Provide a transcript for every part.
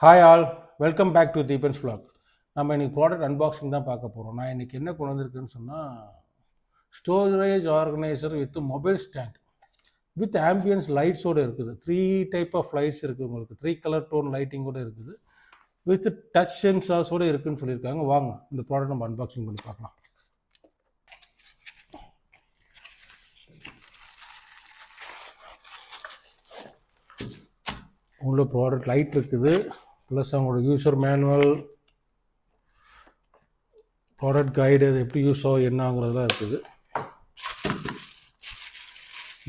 Hi all, welcome back to Deepan's vlog. நம்ம இன்றைக்கி product unboxing தான் பார்க்க போகிறோம். நான் இன்றைக்கி என்ன கொண்டு வந்திருக்குன்னு சொன்னால், storage organiser with mobile stand with ambience லைட்ஸோடு இருக்குது. 3 டைப் ஆஃப் லைட்ஸ் இருக்குது. உங்களுக்கு 3 கலர் டோன் லைட்டிங்கோடு இருக்குது. வித் டச் சென்சார்ஸோடு இருக்குதுன்னு சொல்லியிருக்காங்க. வாங்க இந்த ப்ராடக்ட் நம்ம அன்பாக்சிங் பண்ணி பார்க்கலாம். உள்ள ப்ராடக்ட் லைட் இருக்குது, ப்ளஸ் அவங்களோட யூசர் மேனுவல், ப்ராடக்ட் கைடு, அது எப்படி யூஸ் ஆகும் என்னங்கிறதுலாம் இருக்குது.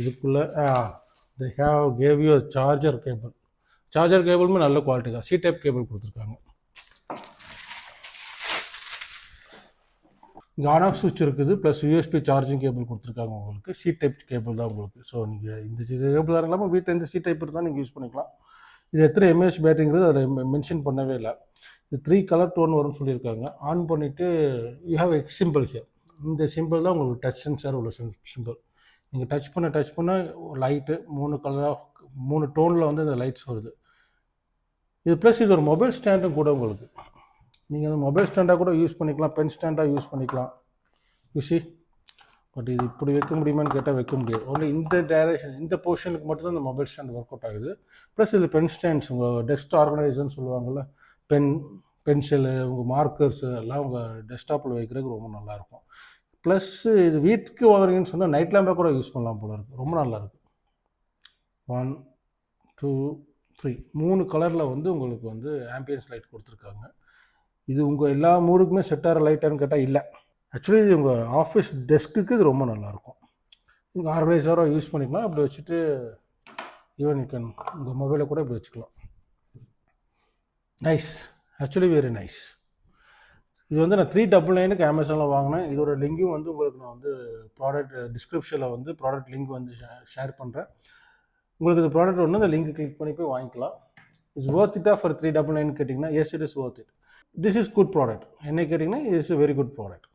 இதுக்குள்ளே they have gave you a charger கேபிளுமே நல்ல குவாலிட்டி தான். சி டைப் கேபிள் கொடுத்துருக்காங்க. இங்கே ஆன் ஆஃப் சுவிட்ச் இருக்குது, ப்ளஸ் யூஎஸ்பி சார்ஜிங் கேபிள் கொடுத்துருக்காங்க. உங்களுக்கு சி டைப் கேபிள் தான் உங்களுக்கு. ஸோ நீங்கள் இந்த கேபிள் தான் இல்லாமல் வீட்டில் இந்த சி டைப் இருந்தால் நீங்கள் யூஸ் பண்ணிக்கலாம். இது எத்தனை எம்ஏஹெச் பேட்டரிங்கிறது அதில் மென்ஷன் பண்ணவே இல்லை. இது 3 கலர் டோன் வரும்னு சொல்லியிருக்காங்க. ஆன் பண்ணிவிட்டு you have X simple here. இந்த சிம்பிள் தான் உங்களுக்கு டச் சென்சார் உள்ள சிம்பிள். நீங்கள் டச் பண்ண லைட்டு 3 கலராக 3 டோனில் வந்து இந்த லைட்ஸ் வருது. இது ப்ளஸ் இது ஒரு மொபைல் ஸ்டாண்டும் கூட உங்களுக்கு. நீங்கள் அந்த மொபைல் ஸ்டாண்டாக கூட யூஸ் பண்ணிக்கலாம், பென் ஸ்டாண்டாக யூஸ் பண்ணிக்கலாம். யூசி பட் இது இப்படி வைக்க முடியுமான்னு கேட்டால் வைக்க முடியாது. ஒன்லி இந்த டைரக்ஷன், இந்த போர்ஷனுக்கு மட்டும்தான் இந்த மொபைல் ஸ்டாண்ட் ஒர்க் அவுட் ஆகுது. ப்ளஸ் இது பென் ஸ்டாண்ட்ஸ், உங்கள் டெஸ்க் ஆர்கனைசர்னு சொல்லுவாங்கள்ல, பென்சிலு, உங்கள் மார்க்கர்ஸ் எல்லாம் உங்கள் டெஸ்க்டாப்பில் வைக்கிறதுக்கு ரொம்ப நல்லாயிருக்கும். ப்ளஸ் இது வீட்டுக்கு வாங்குறீங்கன்னு சொன்னால் நைட் லேம்பாக கூட யூஸ் பண்ணலாம் போல இருக்குது. ரொம்ப நல்லாயிருக்கு. 1 2 3 3 கலரில் வந்து உங்களுக்கு வந்து ஆம்பியன்ஸ் லைட் கொடுத்துருக்காங்க. இது உங்கள் எல்லா மூடுக்குமே செட் ஆகிற லைட்டான்னு கேட்டால் இல்லை. ஆக்சுவலி இது உங்கள் ஆஃபீஸ் டெஸ்க்குக்கு இது ரொம்ப நல்லாயிருக்கும். நீங்கள் ஆர்கனைசராக யூஸ் பண்ணிக்கலாம். அப்படி வச்சுட்டு ஈவன் யூ கேன் உங்கள் மொபைலை கூட இப்படி வச்சுக்கலாம். Nice, actually very nice. இது வந்து நான் 399க்கு அமேசானில் வாங்கினேன். இதோட லிங்கும் வந்து உங்களுக்கு நான் வந்து ப்ராடக்ட் டிஸ்கிரிப்ஷனில் வந்து ப்ராடக்ட் லிங்க் வந்து ஷேர் பண்ணுறேன். உங்களுக்கு இந்த ப்ராடக்ட் ஒன்று அந்த லிங்க் கிளிக் பண்ணி போய் வாங்கிக்கலாம். இட்ஸ் ஒர்த் இட்டா ஃபார் 399 கேட்டிங்கன்னா S it is worth it. This is good product. என்ன கேட்டிங்கன்னா இட்ஸ் வெரி குட் ப்ராடக்ட்.